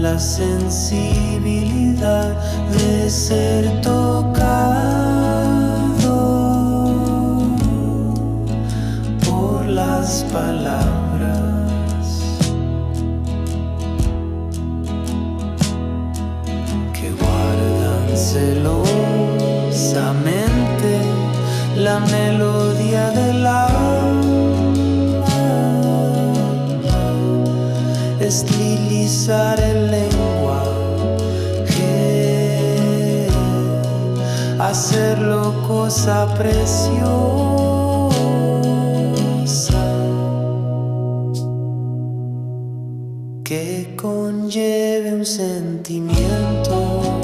la sensibilidad de ser tocado por las palabras que guardan celosamente la melodía del alma. Estilizar el lenguaje, hacerlo cosa preciosa que conlleve un sentimiento.